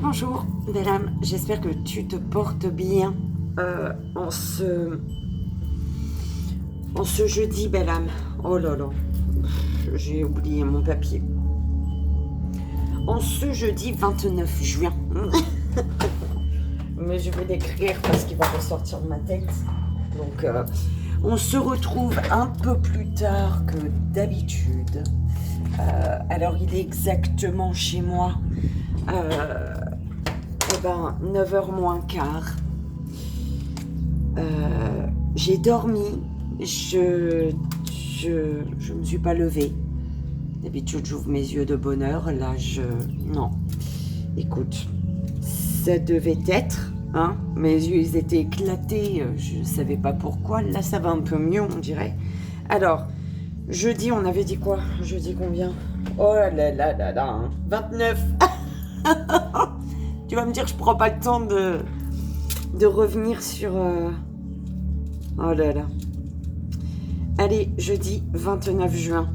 Bonjour, belle âme, j'espère que tu te portes bien en ce jeudi, belle âme. Oh là là, j'ai oublié mon papier. En ce jeudi 29 juin. Mais je vais l'écrire parce qu'il va ressortir de ma tête. Donc, on se retrouve un peu plus tard que d'habitude. Alors, il est exactement chez moi. 9h moins quart. J'ai dormi. Je me suis pas levée. D'habitude, j'ouvre mes yeux de bonne heure. Là, non. Écoute, ça devait être, hein. Mes yeux, ils étaient éclatés. Je savais pas pourquoi. Là, ça va un peu mieux, on dirait. Alors, jeudi, on avait dit quoi? Jeudi combien? Oh là là là là, hein. 29. Tu vas me dire, je prends pas le temps de revenir sur... Oh là là. Allez, jeudi 29 juin.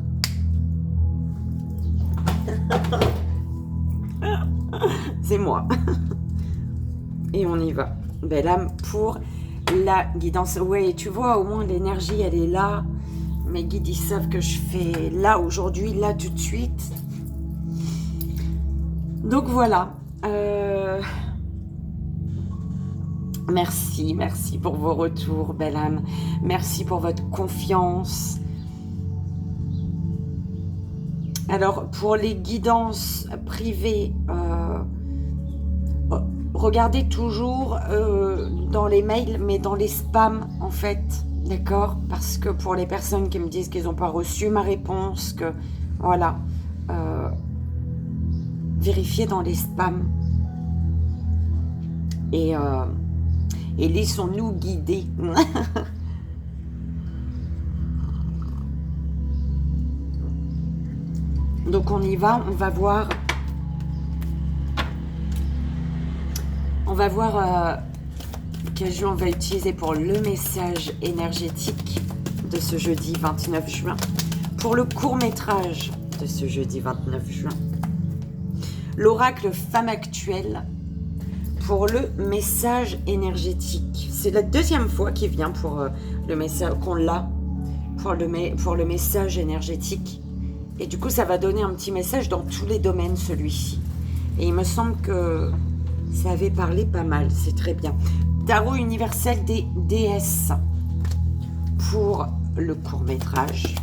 C'est moi. Et on y va. Belle âme pour la guidance. Ouais, tu vois, au moins l'énergie, elle est là. Mes guides, ils savent que je fais là, aujourd'hui, là, tout de suite. Donc voilà. Merci pour vos retours, belle âme. Merci pour votre confiance. Alors, pour les guidances privées, regardez toujours dans les mails, mais dans les spams, en fait, d'accord? Parce que pour les personnes qui me disent qu'ils n'ont pas reçu ma réponse, que voilà, vérifiez dans les spams. Et laissons-nous guider. Donc on y va, on va voir quel jeu on va utiliser pour le message énergétique de ce jeudi 29 juin. Pour le court-métrage de ce jeudi 29 juin. L'oracle femme actuelle pour le message énergétique. C'est la deuxième fois qu'il vient pour le message qu'on l'a pour le message énergétique. Et du coup, ça va donner un petit message dans tous les domaines, celui-ci. Et il me semble que ça avait parlé pas mal. C'est très bien. Tarot universel des déesses pour le court-métrage.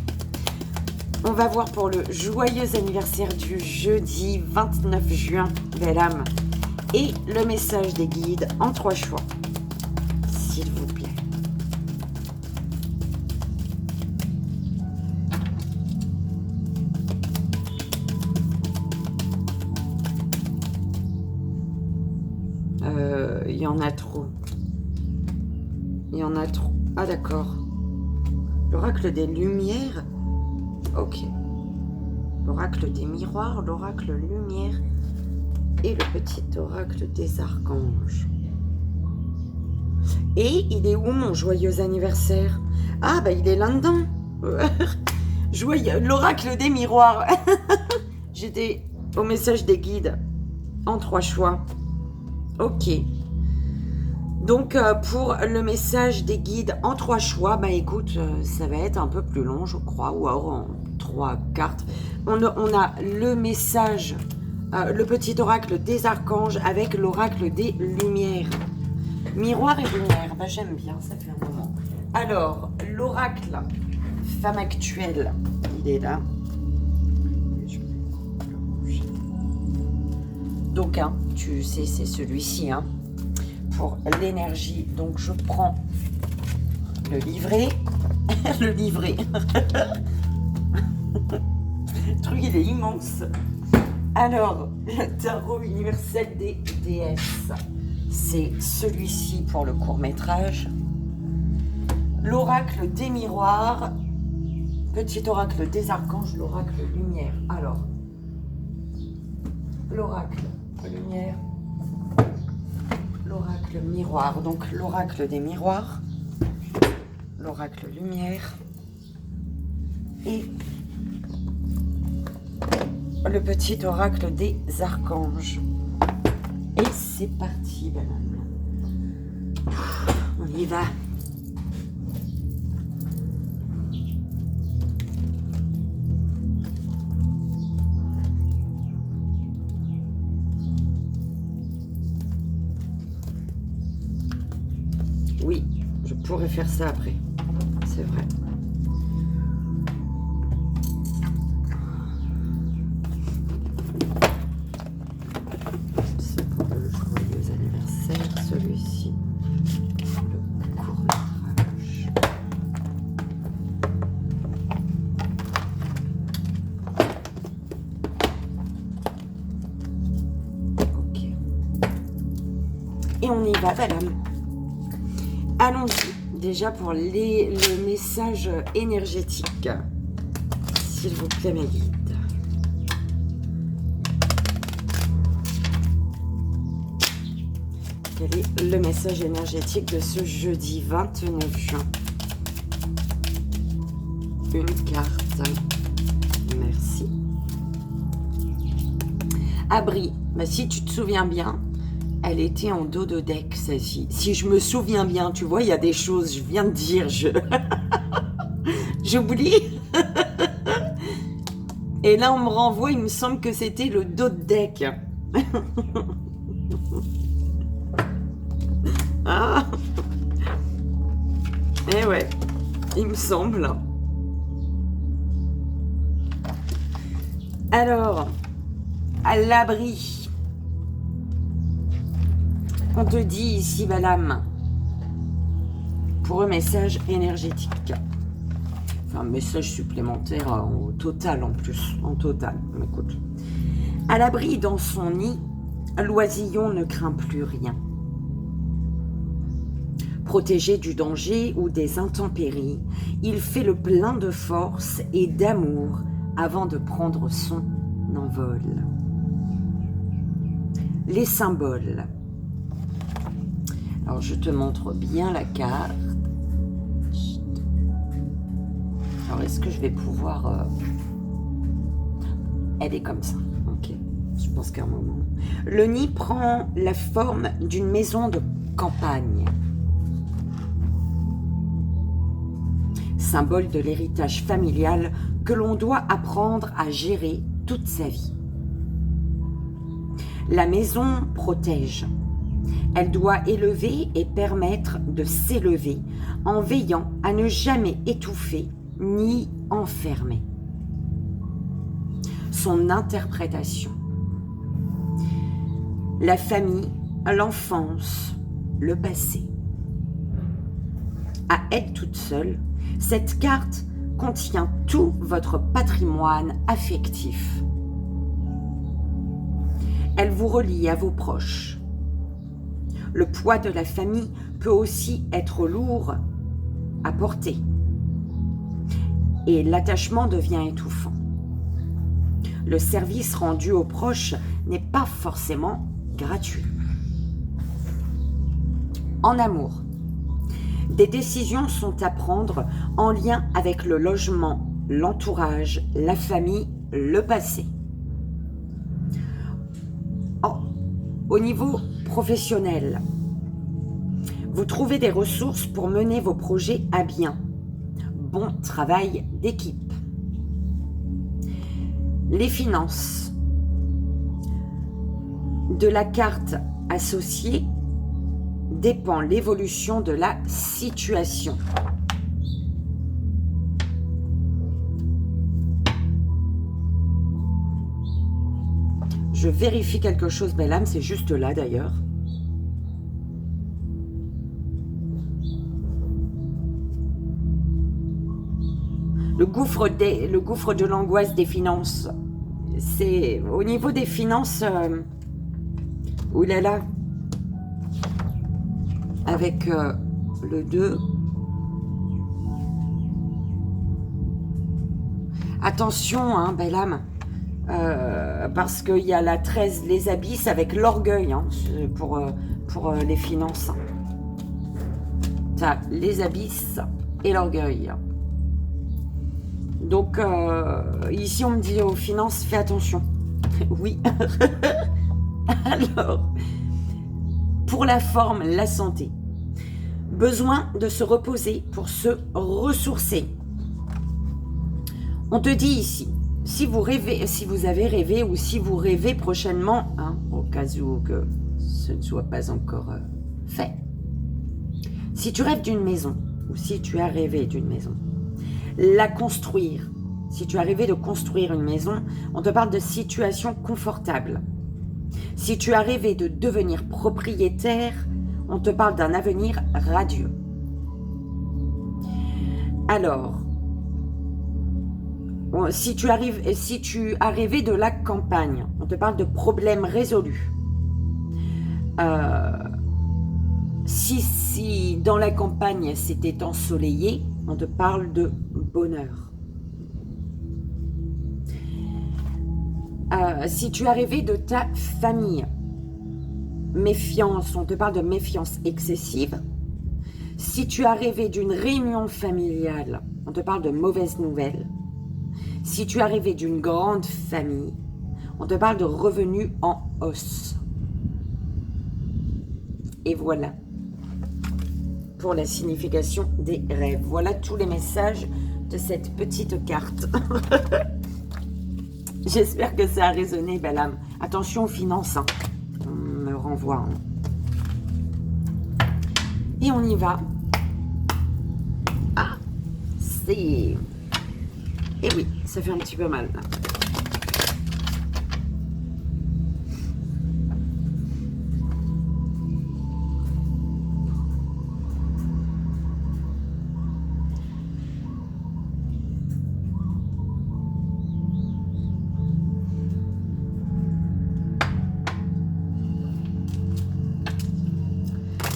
On va voir pour le joyeux anniversaire du jeudi 29 juin, belle âme. Et le message des guides en 3 choix, s'il vous plaît. Il y en a trop. Il y en a trop. Ah d'accord. L'oracle des lumières. Ok. L'oracle des miroirs, l'oracle lumière. Et le petit oracle des archanges. Et il est où mon joyeux anniversaire? Ah bah il est là-dedans. Joyeux, l'oracle des miroirs. J'étais au message des guides en 3 choix. Ok. Donc pour le message des guides en 3 choix, bah écoute, ça va être un peu plus long je crois, ou alors en 3 cartes. On a le message... le petit oracle des archanges avec l'oracle des lumières. Miroir et lumière, bah j'aime bien, ça fait un moment. Alors, l'oracle femme actuelle, il est là. Donc, hein, tu sais, c'est celui-ci, hein, pour l'énergie. Donc, je prends le livret. Le livret. Le truc, il est immense. Alors, le tarot universel des déesses, c'est celui-ci pour le court-métrage. L'oracle des miroirs, petit oracle des archanges, l'oracle lumière. Alors, l'oracle lumière, l'oracle miroir. Donc, l'oracle des miroirs, l'oracle lumière et le petit oracle des archanges. Et c'est parti, banane. On y va. Oui, je pourrais faire ça après. C'est vrai. C'est pour le joyeux anniversaire, celui-ci. Le court-métrage. Ok. Et on y va, madame. Allons-y, déjà pour le message énergétique. S'il vous plaît, mes guides. Quel est le message énergétique de ce jeudi 29 juin? Une carte. Merci. Abri. Bah, si tu te souviens bien, elle était en dos de deck, celle-ci. Si je me souviens bien, tu vois, il y a des choses, je viens de dire, j'oublie. Et là, on me renvoie, il me semble que c'était le dos de deck. Ah. Eh ouais, il me semble. Alors, à l'abri. On te dit ici, Balam, pour un message énergétique. Enfin, un message supplémentaire au total en plus. En total, écoute. À l'abri dans son nid, l'oisillon ne craint plus rien. Protégé du danger ou des intempéries, il fait le plein de force et d'amour avant de prendre son envol. Les symboles. Alors, je te montre bien la carte. Alors, est-ce que je vais pouvoir... Elle est comme ça. Ok. Je pense qu'à un moment... Le nid prend la forme d'une maison de campagne. Symbole de l'héritage familial que l'on doit apprendre à gérer toute sa vie. La maison protège. Elle doit élever et permettre de s'élever en veillant à ne jamais étouffer ni enfermer. Son interprétation. La famille, l'enfance, le passé. À elle toute seule, cette carte contient tout votre patrimoine affectif. Elle vous relie à vos proches. Le poids de la famille peut aussi être lourd à porter. Et l'attachement devient étouffant. Le service rendu aux proches n'est pas forcément gratuit. En amour, des décisions sont à prendre en lien avec le logement, l'entourage, la famille, le passé. Au niveau professionnel, vous trouvez des ressources pour mener vos projets à bien. Bon travail d'équipe. Les finances. De la carte associée dépend l'évolution de la situation. Je vérifie quelque chose, belle âme, c'est juste là d'ailleurs. Le gouffre de l'angoisse des finances. C'est au niveau des finances. Oulala. Avec le 2. Attention, hein, belle âme. Parce qu'il y a la 13, les abysses avec l'orgueil, hein, pour les finances. Ça, les abysses et l'orgueil. Donc, ici, on me dit aux finances, fais attention. Oui. Alors, Pour la forme, la santé. Besoin de se reposer pour se ressourcer. On te dit ici, si vous rêvez, si vous avez rêvé ou si vous rêvez prochainement, hein, au cas où que ce ne soit pas encore fait. Si tu rêves d'une maison ou si tu as rêvé d'une maison, la construire. Si tu as rêvé de construire une maison, on te parle de situation confortable. Si tu as rêvé de devenir propriétaire, on te parle d'un avenir radieux. Alors, si tu as rêvé de la campagne, on te parle de problèmes résolus. Si dans la campagne c'était ensoleillé, on te parle de bonheur. Si tu as rêvé de ta famille, méfiance, on te parle de méfiance excessive. Si tu as rêvé d'une réunion familiale, on te parle de mauvaises nouvelles. Si tu as rêvé d'une grande famille, on te parle de revenus en hausse. Et voilà pour la signification des rêves. Voilà tous les messages de cette petite carte. J'espère que ça a résonné, belle âme. Attention aux finances, hein. On me renvoie. Hein. Et on y va. Ah, c'est... Et oui, ça fait un petit peu mal. Là.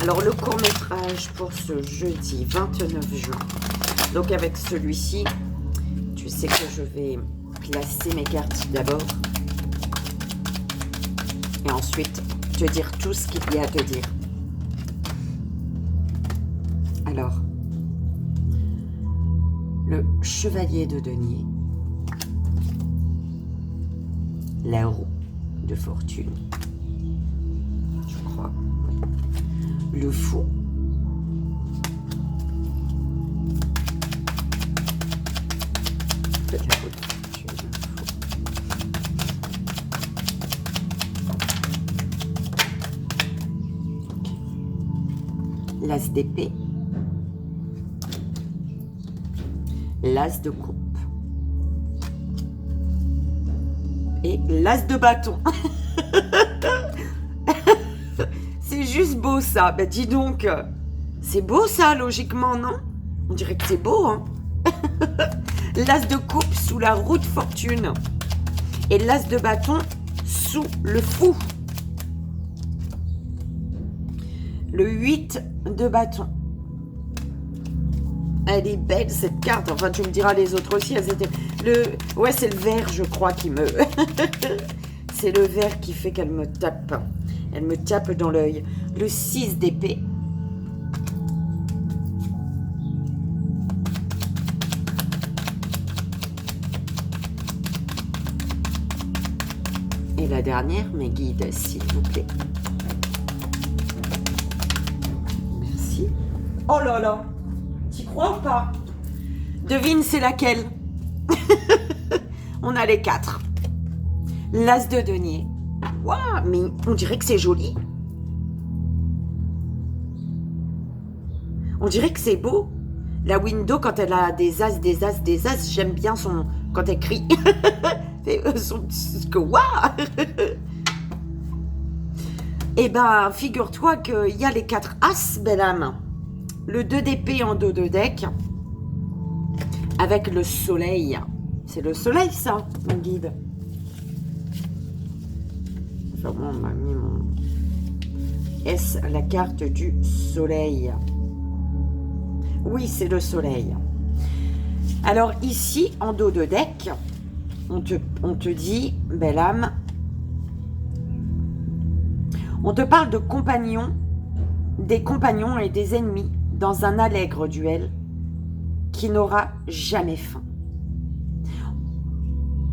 Alors, le court-métrage pour ce jeudi 29 juin. Donc, avec celui-ci, tu sais que je vais placer mes cartes d'abord. Et ensuite, te dire tout ce qu'il y a à te dire. Alors, le chevalier de denier. La roue de fortune. Je crois. Le fou. Peut-être la roue de fortune. Okay. L'as d'épée. L'as de coupe. Et l'as de bâton. C'est juste beau ça. Ben dis donc, c'est beau ça logiquement, non? On dirait que c'est beau, hein? L'as de coupe sous la roue de fortune. Et l'as de bâton sous le fou. Le 8 de bâton. Elle est belle cette carte. Enfin, tu me diras les autres aussi. Elles étaient... Ouais, c'est le vert, je crois, qui me... c'est le vert qui fait qu'elle me tape. Elle me tape dans l'œil. Le 6 d'épée. Et la dernière, mes guides, s'il vous plaît. Merci. Oh là là! T'y crois ou pas? Devine, c'est laquelle? On a les 4. L'as de denier. Waouh, mais on dirait que c'est joli. On dirait que c'est beau. La window, quand elle a des as, des as, des as, j'aime bien son... Quand elle crie. Son... Waouh. Eh ben, figure-toi qu'il y a les 4 as, belle âme. Le 2 d'épée en dos de deck. Avec le soleil. C'est le soleil, ça, mon guide. Enfin, on m'a mis mon... Est-ce la carte du soleil? Oui, c'est le soleil. Alors, ici, en dos de deck, on te dit, belle âme, on te parle de compagnons, des compagnons et des ennemis dans un allègre duel qui n'aura jamais fin.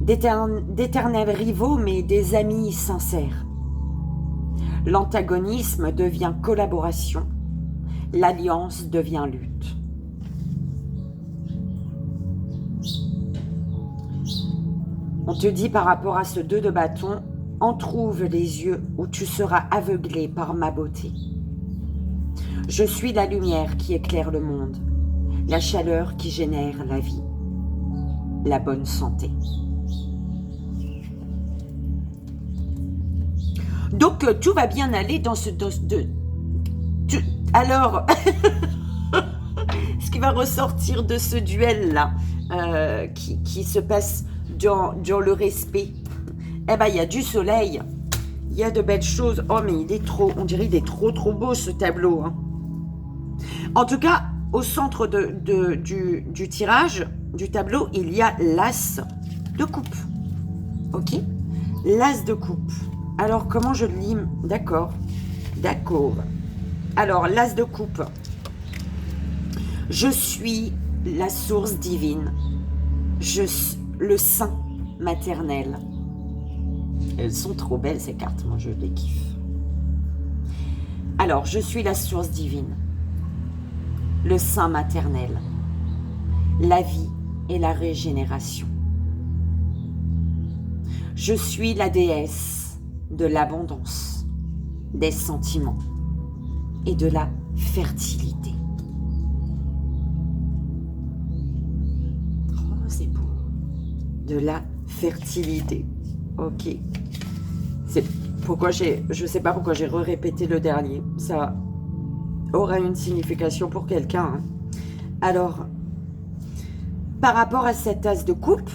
D'éternels rivaux, mais des amis sincères. L'antagonisme devient collaboration. L'alliance devient lutte. On te dit par rapport à ce 2 de bâton, entrouvre les yeux ou tu seras aveuglé par ma beauté. Je suis la lumière qui éclaire le monde, la chaleur qui génère la vie, la bonne santé. Donc, tout va bien aller dans ce... Alors, ce qui va ressortir de ce duel-là, qui se passe dans le respect, eh ben, il y a du soleil, il y a de belles choses. Oh, mais il est trop, on dirait qu'il est trop beau, ce tableau. Hein. En tout cas, au centre du tirage, du tableau, il y a l'as de coupe. Ok? L'as de coupe. Alors, comment je le lis? D'accord. D'accord. Alors, l'as de coupe. Je suis la source divine. Le sein maternel. Elles sont trop belles, ces cartes. Moi, je les kiffe. Alors, je suis la source divine. Le sein maternel. La vie et la régénération. Je suis la déesse de l'abondance, des sentiments et de la fertilité. Oh, c'est beau. De la fertilité. Ok. C'est pourquoi je sais pas pourquoi j'ai répété le dernier. Ça aura une signification pour quelqu'un. Hein. Alors, par rapport à cet as de coupe,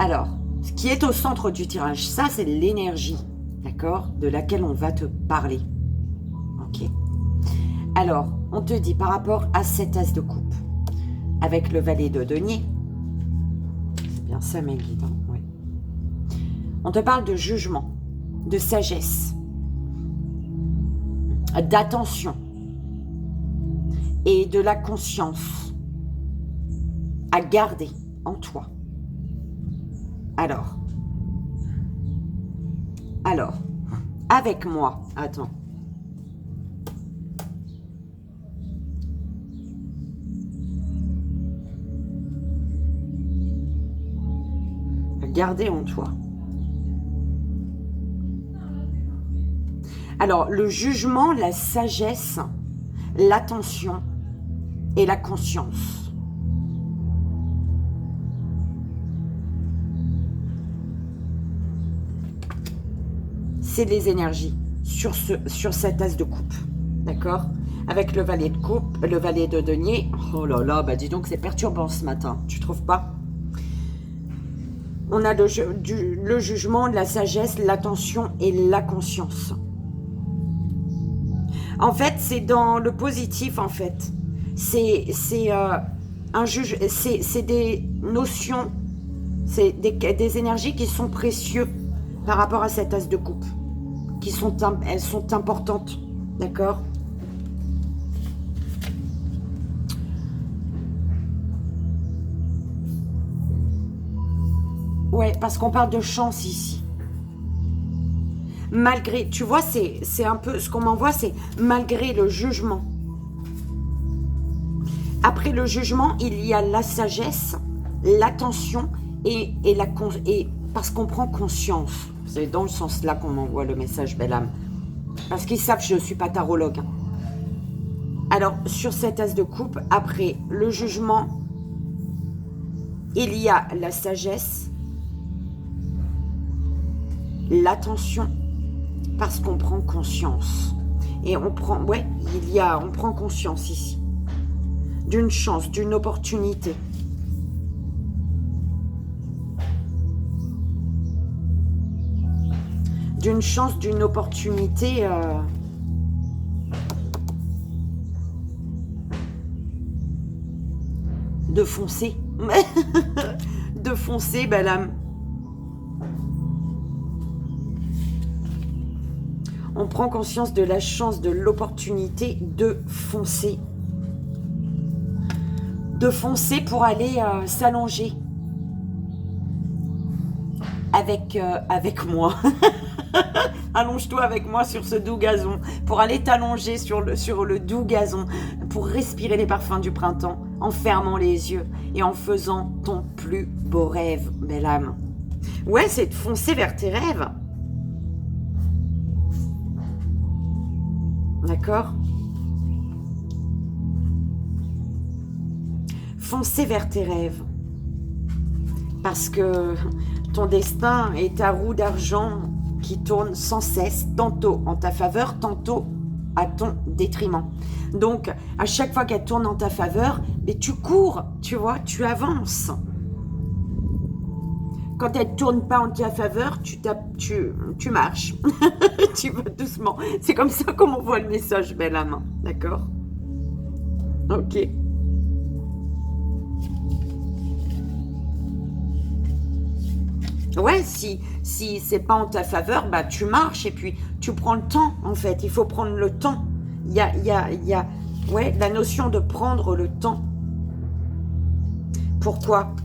alors, ce qui est au centre du tirage, ça c'est l'énergie, d'accord, de laquelle on va te parler. Ok. Alors, on te dit par rapport à cet as de coupe, avec le valet de denier, c'est bien ça mes guides, hein, ouais. On te parle de jugement, de sagesse, d'attention et de la conscience à garder en toi. Alors, avec moi, attends. Garder en toi. Alors, le jugement, la sagesse, l'attention et la conscience. C'est les énergies sur cet as de coupe, d'accord? Avec le valet de coupe, le valet de denier. Oh là là, bah dis donc, c'est perturbant ce matin, tu trouves pas? On a le jugement, la sagesse, l'attention et la conscience. En fait, c'est dans le positif, en fait. C'est des notions, c'est des énergies qui sont précieuses par rapport à cet as de coupe. Elles sont importantes, d'accord? Ouais, parce qu'on parle de chance ici. Malgré, tu vois, c'est un peu, ce qu'on m'envoie, c'est malgré le jugement. Après le jugement, il y a la sagesse, l'attention et parce qu'on prend conscience. C'est dans le sens là qu'on m'envoie le message, belle âme. Parce qu'ils savent que je ne suis pas tarologue. Alors, sur cet as de coupe, après le jugement, il y a la sagesse, l'attention, parce qu'on prend conscience. Et on prend, ouais, on prend conscience ici. D'une chance, d'une opportunité. D'une chance, d'une opportunité de foncer. De foncer, belle âme. On prend conscience de la chance, de l'opportunité de foncer. De foncer pour aller s'allonger. avec moi. Allonge-toi avec moi sur ce doux gazon, pour aller t'allonger sur le doux gazon, pour respirer les parfums du printemps, en fermant les yeux et en faisant ton plus beau rêve, belle âme. Ouais, c'est de foncer vers tes rêves. D'accord? Foncer vers tes rêves. Parce que ton destin est ta roue d'argent qui tourne sans cesse, tantôt en ta faveur, tantôt à ton détriment. Donc, à chaque fois qu'elle tourne en ta faveur, mais tu cours, tu vois, tu avances. Quand elle ne tourne pas en ta faveur, tu marches. Tu vas doucement. C'est comme ça qu'on m'envoie le message, belle âme. D'accord? Ok. Ouais, si c'est pas en ta faveur, bah tu marches et puis tu prends le temps, en fait. Il faut prendre le temps. Il y a ouais, la notion de prendre le temps. Pourquoi?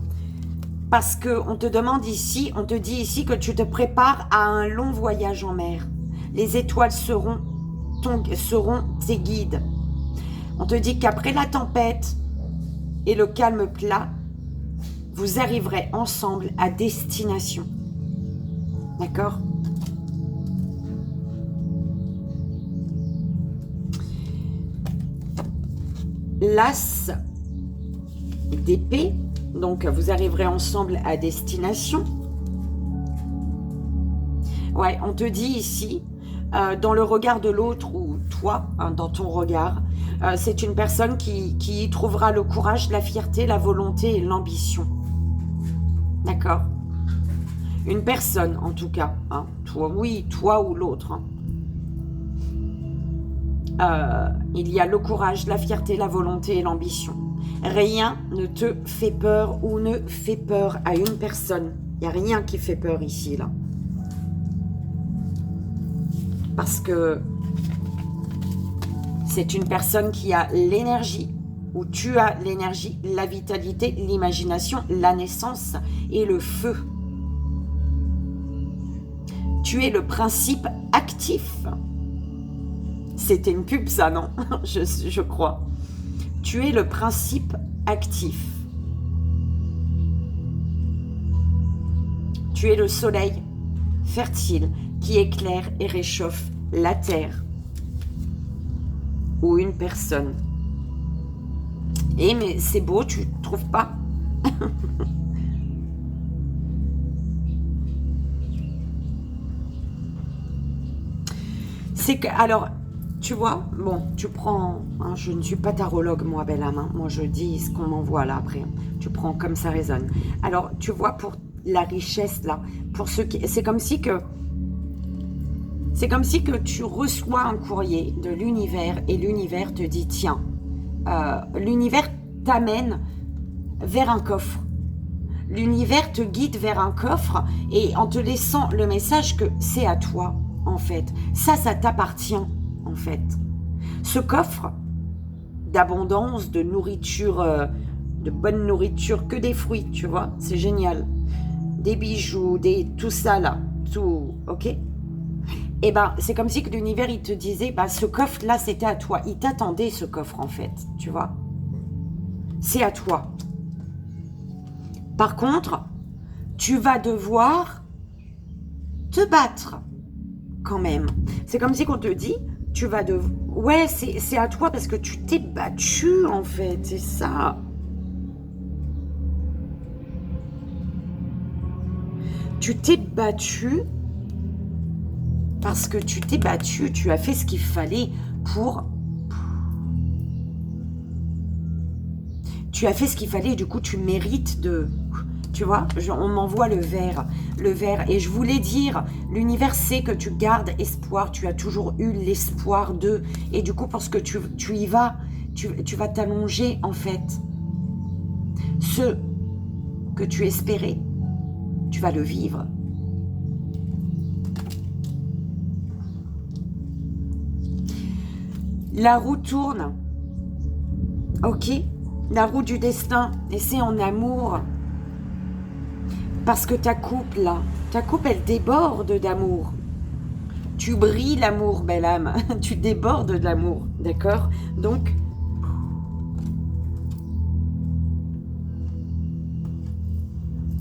Parce qu'on te demande ici, on te dit ici que tu te prépares à un long voyage en mer. Les étoiles seront tes guides. On te dit qu'après la tempête et le calme plat, vous arriverez ensemble à destination. D'accord? L'as d'épée, donc vous arriverez ensemble à destination. Ouais, on te dit ici, dans le regard de l'autre ou toi, hein, dans ton regard, c'est une personne qui y trouvera le courage, la fierté, la volonté et l'ambition. D'accord? Une personne, en tout cas. Hein, toi, oui, toi ou l'autre. Hein. Il y a le courage, la fierté, la volonté et l'ambition. Rien ne te fait peur ou ne fait peur à une personne. Il n'y a rien qui fait peur ici, là. Parce que c'est une personne qui a l'énergie, où tu as l'énergie, la vitalité, l'imagination, la naissance et le feu. Tu es le principe actif. C'était une pub, ça, non? je crois. Tu es le principe actif. Tu es le soleil fertile qui éclaire et réchauffe la terre ou une personne. Eh, mais c'est beau, tu ne trouves pas? C'est que, alors, tu vois, bon, tu prends, hein, je ne suis pas tarologue, moi, belle âme, hein, moi je dis ce qu'on m'envoie là après, tu prends comme ça résonne. Alors, tu vois, pour la richesse là, pour ceux qui, c'est comme si que tu reçois un courrier de l'univers et l'univers te dit, tiens, l'univers t'amène vers un coffre. L'univers te guide vers un coffre et en te laissant le message que c'est à toi, en fait. Ça t'appartient, en fait. Ce coffre d'abondance, de nourriture, de bonne nourriture, que des fruits, tu vois, c'est génial. Des bijoux, tout ça là, tout, ok? Et ben, c'est comme si que l'univers, il te disait, bah, ce coffre-là, c'était à toi. Il t'attendait, ce coffre, en fait, tu vois. C'est à toi. Par contre, tu vas devoir te battre, quand même. C'est comme si qu'on te dit, tu vas devoir... Ouais, c'est à toi parce que tu t'es battu, en fait, c'est ça. Tu t'es battu parce que tu t'es battu, tu as fait ce qu'il fallait pour... Tu as fait ce qu'il fallait et du coup, tu mérites de... Tu vois, on m'envoie le verre. Et je voulais dire, l'univers sait que tu gardes espoir, tu as toujours eu l'espoir de... Et du coup, parce que tu y vas, tu vas t'allonger, en fait. Ce que tu espérais, tu vas le vivre. La roue tourne. Ok, la roue du destin. Et c'est en amour Parce que ta coupe, là, elle déborde d'amour. Tu brilles l'amour, belle âme. Tu débordes de l'amour, d'accord? Donc,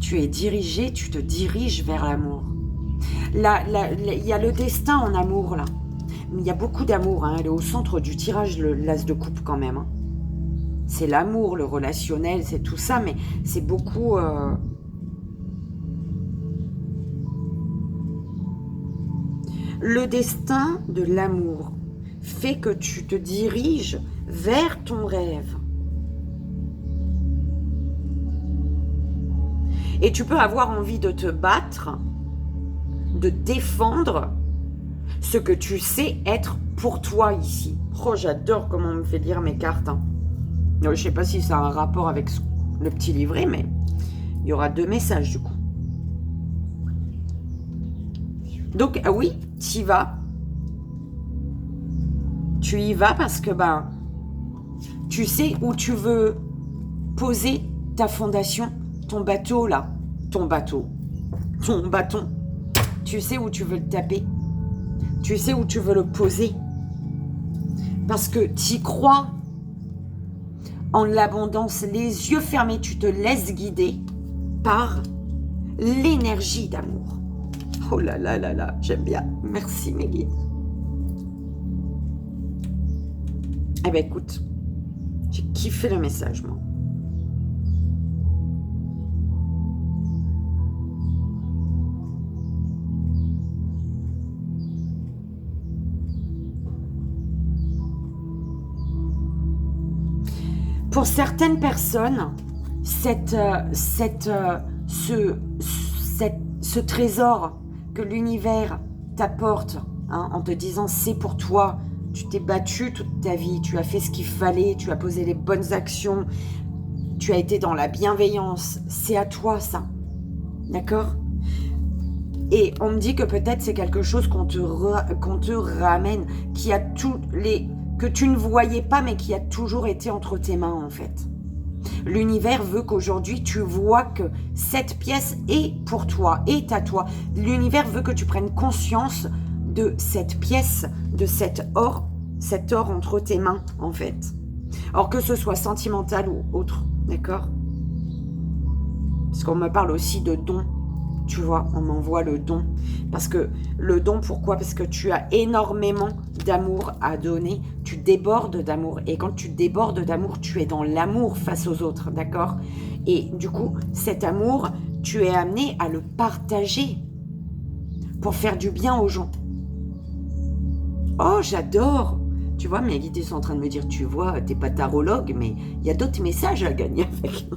tu es dirigé, tu te diriges vers l'amour. Là, il y a le destin en amour, là. Il y a beaucoup d'amour, hein. Elle est au centre du tirage, l'as de coupe, quand même. Hein. C'est l'amour, le relationnel, c'est tout ça, mais c'est beaucoup... Le destin de l'amour fait que tu te diriges vers ton rêve. Et tu peux avoir envie de te battre, de défendre ce que tu sais être pour toi ici. Oh, j'adore comment on me fait lire mes cartes. Hein. Je ne sais pas si ça a un rapport avec le petit livret, mais il y aura 2 messages du coup. Donc, oui, tu y vas. Tu y vas parce que tu sais où tu veux poser ta fondation, ton bateau là, ton bâton. Tu sais où tu veux le taper. Tu sais où tu veux le poser. Parce que tu y crois en l'abondance, les yeux fermés, tu te laisses guider par l'énergie d'amour. Oh là là là là, j'aime bien. Merci mes guides. Eh bien écoute, j'ai kiffé le message moi. Pour certaines personnes, ce trésor que l'univers t'apporte, hein, en te disant c'est pour toi, tu t'es battu toute ta vie, tu as fait ce qu'il fallait, tu as posé les bonnes actions, tu as été dans la bienveillance, c'est à toi ça, d'accord? Et on me dit que peut-être c'est quelque chose qu'on te ramène, que tu ne voyais pas mais qui a toujours été entre tes mains en fait. L'univers veut qu'aujourd'hui tu vois que cette pièce est pour toi, est à toi. L'univers veut que tu prennes conscience de cette pièce, de cet or entre tes mains en fait. Or que ce soit sentimental ou autre, d'accord? Parce qu'on me parle aussi de don. Tu vois, on m'envoie le don. Parce que le don, pourquoi? Parce que tu as énormément d'amour à donner. Tu débordes d'amour. Et quand tu débordes d'amour, tu es dans l'amour face aux autres, d'accord? Et du coup, cet amour, tu es amené à le partager pour faire du bien aux gens. Oh, j'adore! Tu vois, mes guides sont en train de me dire, tu vois, t'es pas tarologue, mais il y a d'autres messages à gagner avec.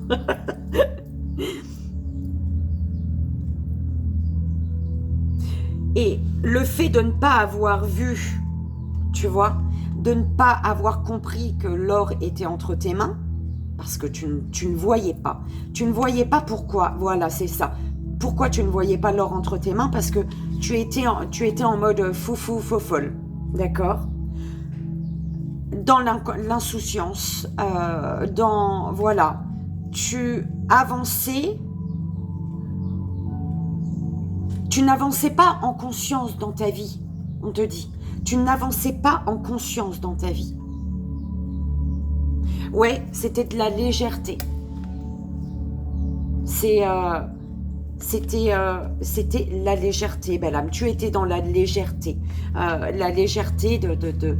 Et le fait de ne pas avoir vu, tu vois, de ne pas avoir compris que l'or était entre tes mains, parce que tu ne voyais pas. Tu ne voyais pas pourquoi, voilà, c'est ça. Pourquoi tu ne voyais pas l'or entre tes mains? Parce que tu étais en mode foufou, fofolle, d'accord? Dans l'insouciance, voilà, tu avançais. Tu n'avançais pas en conscience dans ta vie, on te dit. Tu n'avançais pas en conscience dans ta vie. Ouais, c'était de la légèreté. C'était la légèreté, belle âme. Tu étais dans la légèreté. La légèreté de...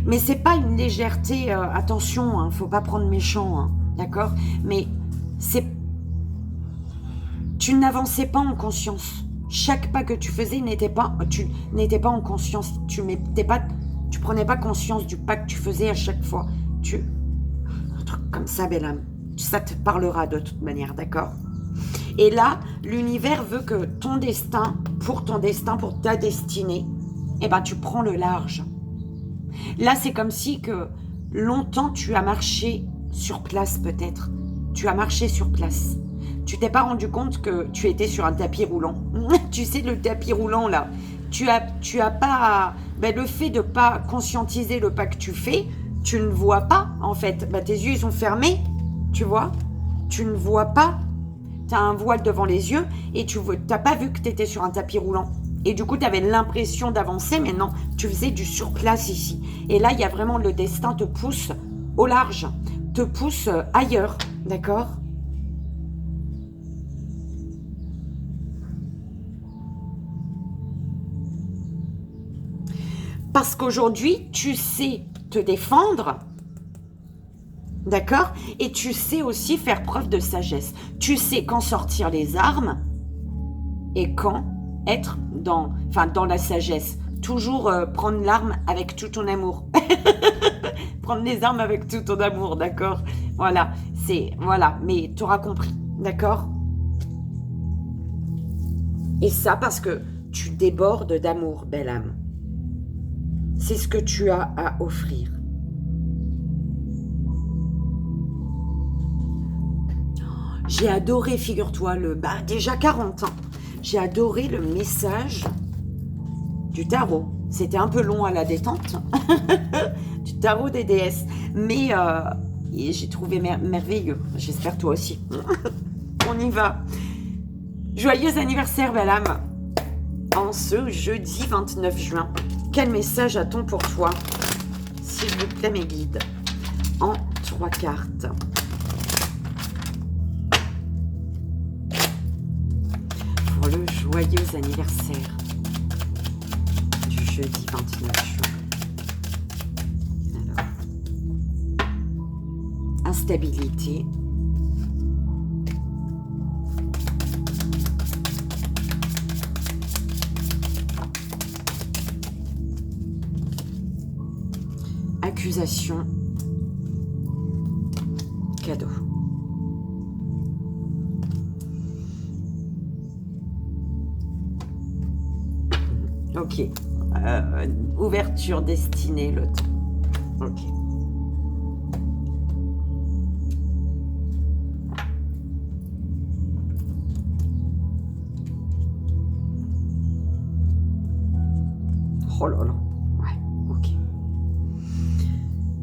Mais c'est pas une légèreté, attention, hein, faut pas prendre méchant, hein, d'accord? Mais tu n'avançais pas en conscience. Chaque pas que tu faisais tu n'étais pas en conscience. Tu prenais pas conscience du pas que tu faisais à chaque fois. Un truc comme ça, belle âme. Ça te parlera de toute manière, d'accord? Et là, l'univers veut que ton destin, pour ta destinée, eh ben, tu prends le large. Là, c'est comme si que longtemps, tu as marché sur place, peut-être. Tu as marché sur place. Tu t'es pas rendu compte que tu étais sur un tapis roulant. Tu sais, le tapis roulant, là. Tu as pas... Ben, le fait de pas conscientiser le pas que tu fais, tu ne vois pas, en fait. Ben, tes yeux, ils sont fermés, tu vois. Tu ne vois pas. as un voile devant les yeux et tu n'as pas vu que tu étais sur un tapis roulant. Et du coup, tu avais l'impression d'avancer, mais non, tu faisais du surplace ici. Et là, il y a vraiment le destin te pousse au large, te pousse ailleurs, d'accord? Parce qu'aujourd'hui, tu sais te défendre, d'accord? Et tu sais aussi faire preuve de sagesse. Tu sais quand sortir les armes et quand être dans la sagesse. Toujours prendre l'arme avec tout ton amour. Prendre les armes avec tout ton amour, d'accord? Voilà, mais tu auras compris, d'accord? Et ça parce que tu débordes d'amour, belle âme. C'est ce que tu as à offrir. J'ai adoré, figure-toi, déjà 40 ans. J'ai adoré le message du tarot. C'était un peu long à la détente, du tarot des déesses. Mais j'ai trouvé merveilleux. J'espère toi aussi. On y va. Joyeux anniversaire, belle âme. En ce jeudi 29 juin. Quel message a-t-on pour toi? S'il vous plaît, mes guides. En 3 cartes. Pour le joyeux anniversaire du jeudi 29 juin. Alors, instabilité. Accusation, cadeau. Ok. Ouverture destinée, le temps. Ok. Oh là là.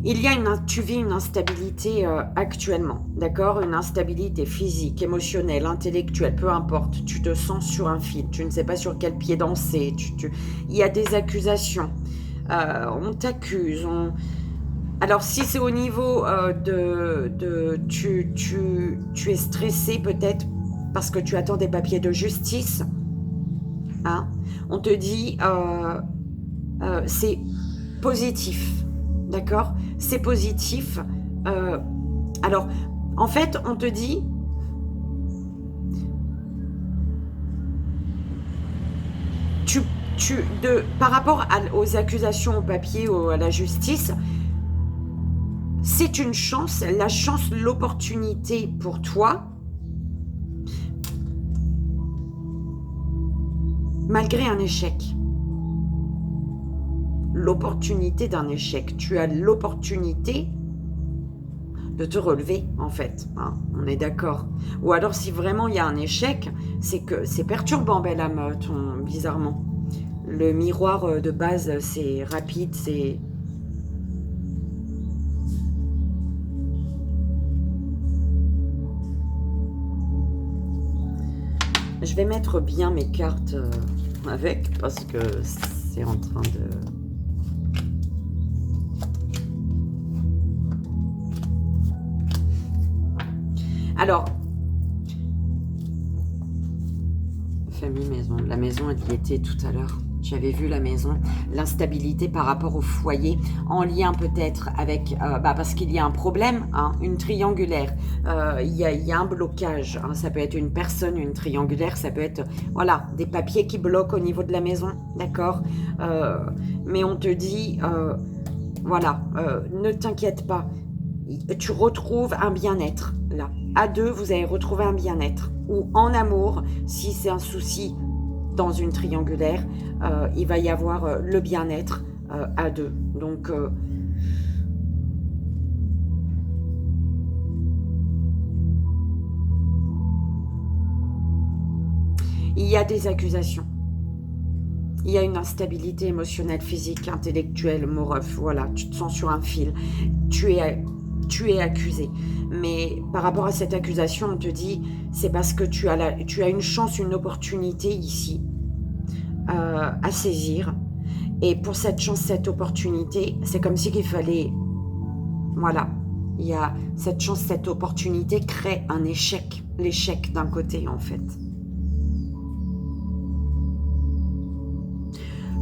Il y a tu vis une instabilité actuellement, d'accord? Une instabilité physique, émotionnelle, intellectuelle, peu importe. Tu te sens sur un fil, tu ne sais pas sur quel pied danser. Il y a des accusations, on t'accuse. Alors si c'est au niveau tu es stressé peut-être parce que tu attends des papiers de justice, hein? On te dit c'est positif. D'accord? C'est positif. Alors, en fait, on te dit... par rapport aux accusations au papier ou à la justice, c'est une chance, la chance, l'opportunité pour toi, malgré un échec. L'opportunité d'un échec. Tu as l'opportunité de te relever, en fait. Hein, on est d'accord. Ou alors, si vraiment il y a un échec, c'est que c'est perturbant, belle âme, bizarrement. Le miroir de base, c'est rapide, c'est... Je vais mettre bien mes cartes avec, parce que c'est en train de... Alors, famille, maison. La maison, elle y était tout à l'heure. J'avais vu la maison. L'instabilité par rapport au foyer, en lien peut-être avec... parce qu'il y a un problème, hein, une triangulaire. Il y a un blocage. Hein, ça peut être une personne, une triangulaire. Ça peut être, voilà, des papiers qui bloquent au niveau de la maison. D'accord? Mais on te dit, voilà, ne t'inquiète pas. Tu retrouves un bien-être, là. À deux, vous allez retrouver un bien-être. Ou en amour, si c'est un souci dans une triangulaire, il va y avoir le bien-être à deux. Donc, il y a des accusations. Il y a une instabilité émotionnelle, physique, intellectuelle, amoureuse. Voilà, tu te sens sur un fil. Tu es tu es accusé. Mais par rapport à cette accusation, on te dit, c'est parce que tu as une chance, une opportunité ici à saisir. Et pour cette chance, cette opportunité, c'est comme si qu'il fallait... Voilà, il y a cette chance, cette opportunité crée un échec. L'échec d'un côté, en fait.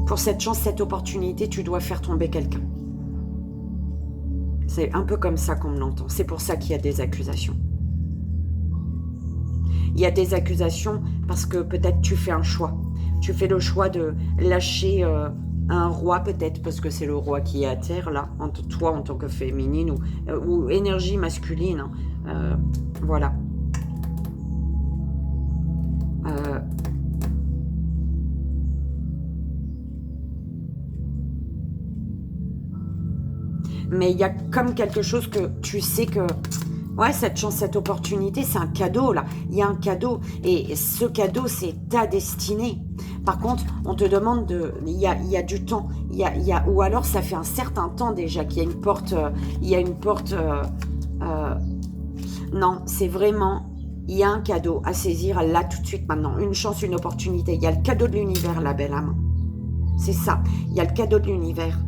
Pour cette chance, cette opportunité, tu dois faire tomber quelqu'un. C'est un peu comme ça qu'on l'entend. C'est pour ça qu'il y a des accusations. Il y a des accusations parce que peut-être tu fais un choix. Tu fais le choix de lâcher un roi, peut-être parce que c'est le roi qui est à terre, là, entre toi en tant que féminine ou énergie masculine. Hein. Voilà. Mais il y a comme quelque chose que tu sais que... Ouais, cette chance, cette opportunité, c'est un cadeau, là. Il y a un cadeau. Et ce cadeau, c'est ta destinée. Par contre, on te demande de... Il y a du temps. Ou alors, ça fait un certain temps déjà qu'il y a une porte... Non, c'est vraiment... Il y a un cadeau à saisir là, tout de suite, maintenant. Une chance, une opportunité. Il y a le cadeau de l'univers, la belle âme. C'est ça. Il y a le cadeau de l'univers.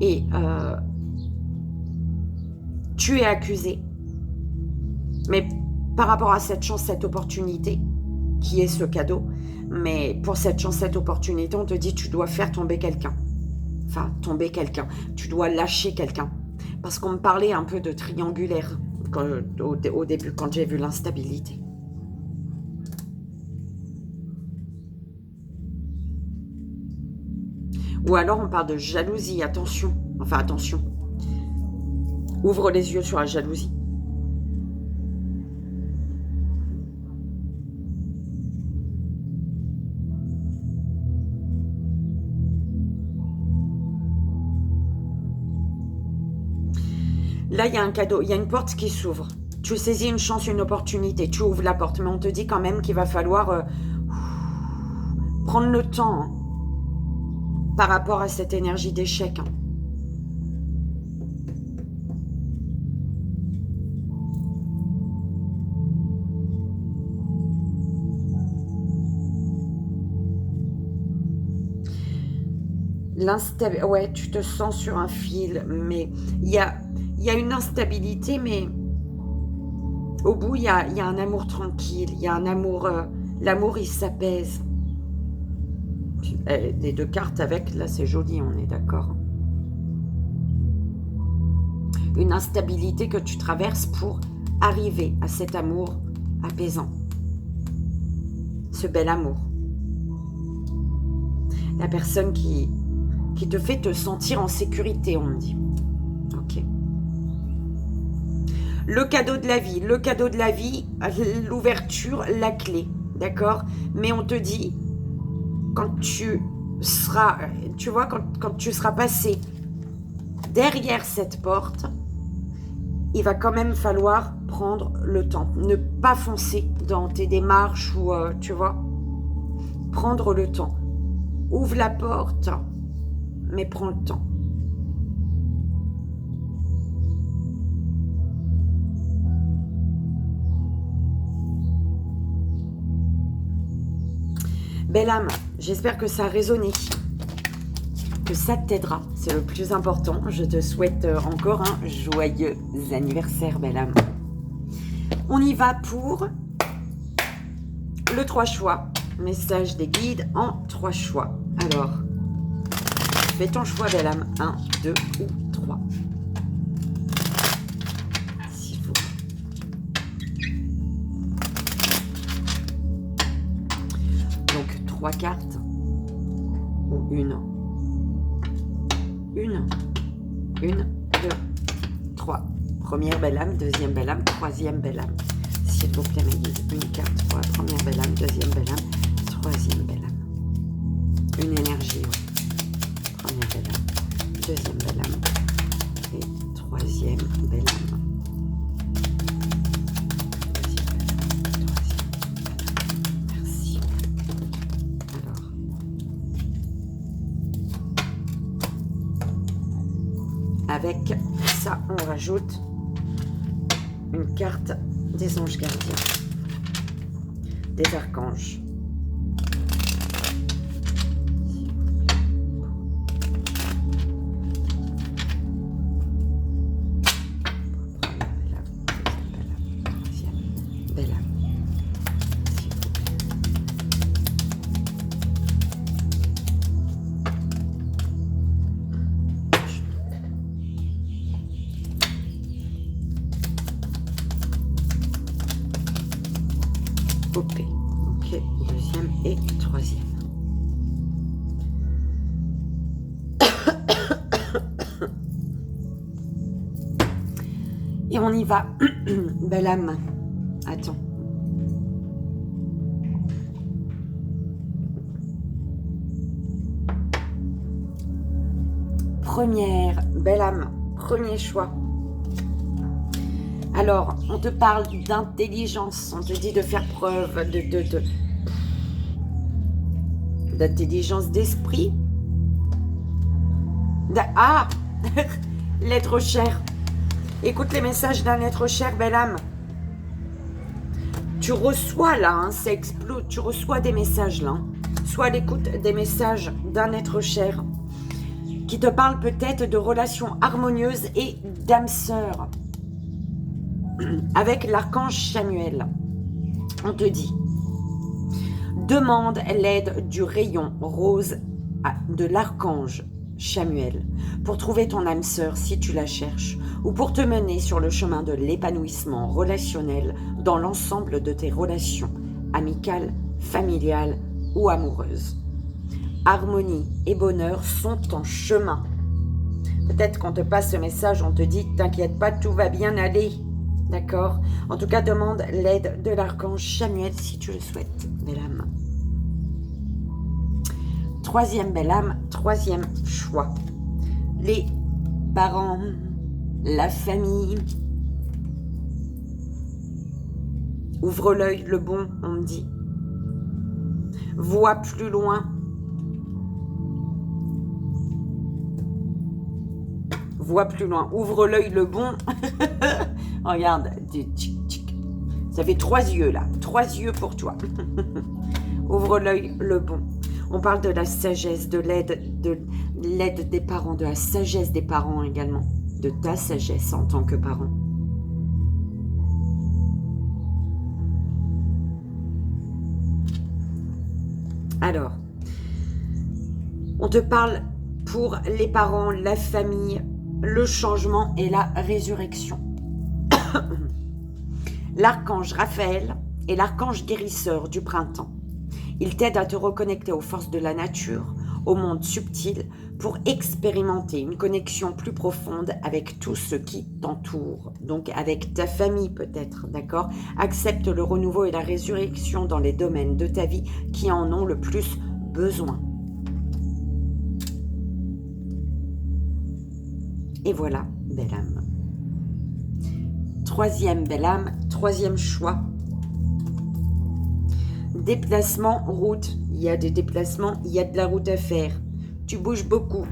Et tu es accusé. Mais par rapport à cette chance, cette opportunité, qui est ce cadeau, mais pour cette chance, cette opportunité, on te dit tu dois faire tomber quelqu'un. Enfin, tomber quelqu'un. Tu dois lâcher quelqu'un. Parce qu'on me parlait un peu de triangulaire au début, quand j'ai vu l'instabilité. Ou alors on parle de jalousie, attention. Enfin, attention. Ouvre les yeux sur la jalousie. Là, il y a un cadeau, il y a une porte qui s'ouvre. Tu saisis une chance, une opportunité, tu ouvres la porte. Mais on te dit quand même qu'il va falloir prendre le temps hein, par rapport à cette énergie d'échec. Hein. Ouais, tu te sens sur un fil, mais il y a une instabilité, mais au bout, il y a un amour tranquille, il y a un amour, l'amour, il s'apaise. Les deux cartes avec, là, c'est joli, on est d'accord. Une instabilité que tu traverses pour arriver à cet amour apaisant. Ce bel amour. La personne qui te fait te sentir en sécurité, on me dit. Ok. Le cadeau de la vie, l'ouverture, la clé, d'accord? Mais on te dit, quand tu seras, tu vois, quand tu seras passé derrière cette porte, il va quand même falloir prendre le temps. Ne pas foncer dans tes démarches ou, tu vois, prendre le temps. Ouvre la porte, mais prends le temps. Belle âme, j'espère que ça a résonné, que ça t'aidera, c'est le plus important. Je te souhaite encore un joyeux anniversaire, belle âme. On y va pour le 3 choix, message des guides en 3 choix. Alors, fais ton choix, belle âme, 1, 2 ou 3. S'il vous plaît. Donc, 3 cartes ou une. Une, 2, 3. Première belle âme, deuxième belle âme, troisième belle âme. S'il vous plaît, mes guides. Une carte pour la première belle âme, deuxième belle âme, troisième belle âme. Une énergie, oui. Première belle âme, deuxième belle âme et troisième belle âme. Merci. Alors. Avec ça, on rajoute une carte des anges gardiens, des archanges. Ok, deuxième et troisième. Et on y va. Belle âme. Attends. Première, belle âme. Premier choix. Alors, on te parle d'intelligence, on te dit de faire preuve d'intelligence d'esprit. Ah l'être cher. Écoute les messages d'un être cher, belle âme. Tu reçois là, hein, ça explose, tu reçois des messages là. Sois à l'écoute des messages d'un être cher qui te parle peut-être de relations harmonieuses et d'âme sœur. Avec l'archange Samuel, on te dit, demande l'aide du rayon rose de l'archange Samuel pour trouver ton âme sœur si tu la cherches ou pour te mener sur le chemin de l'épanouissement relationnel dans l'ensemble de tes relations amicales, familiales ou amoureuses. Harmonie et bonheur sont en chemin. Peut-être qu'on te passe ce message, on te dit, t'inquiète pas, tout va bien aller. D'accord? En tout cas, demande l'aide de l'archange Samuel si tu le souhaites, belle âme. Troisième belle âme, troisième choix. Les parents, la famille. Ouvre l'œil, le bon, on me dit. Vois plus loin. Vois plus loin. Ouvre l'œil, le bon. Regarde, ça fait 3 yeux là, 3 yeux pour toi. Ouvre l'œil, le bon. On parle de la sagesse, de l'aide des parents, de la sagesse des parents également, de ta sagesse en tant que parent. Alors, on te parle pour les parents, la famille, le changement et la résurrection. L'archange Raphaël est l'archange guérisseur du printemps. Il t'aide à te reconnecter aux forces de la nature, au monde subtil, pour expérimenter une connexion plus profonde avec tout ce qui t'entoure. Donc avec ta famille peut-être, d'accord? Accepte le renouveau et la résurrection dans les domaines de ta vie qui en ont le plus besoin. Et voilà, belle âme. Troisième belle âme, troisième choix. Déplacement, route. Il y a des déplacements, il y a de la route à faire. Tu bouges beaucoup.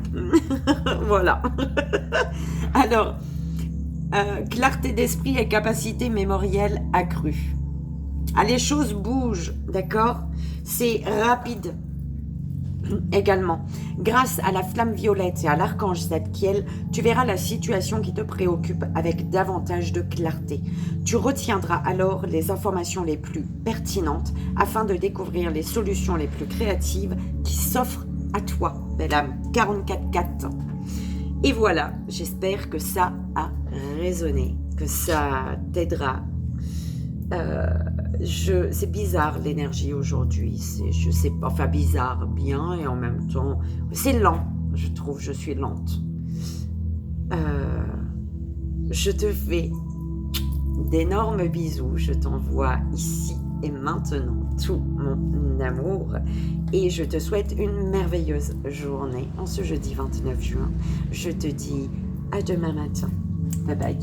Voilà. Alors, clarté d'esprit et capacité mémorielle accrue. Ah, les choses bougent, d'accord? C'est rapide. Également, grâce à la flamme violette et à l'archange Zadkiel, tu verras la situation qui te préoccupe avec davantage de clarté. Tu retiendras alors les informations les plus pertinentes afin de découvrir les solutions les plus créatives qui s'offrent à toi, belle âme. 44-4. Et voilà, j'espère que ça a résonné, que ça t'aidera. C'est bizarre l'énergie aujourd'hui, je sais pas, enfin bizarre, bien et en même temps, c'est lent, je trouve, je suis lente. Je te fais d'énormes bisous, je t'envoie ici et maintenant tout mon amour et je te souhaite une merveilleuse journée en ce jeudi 29 juin. Je te dis à demain matin, bye bye.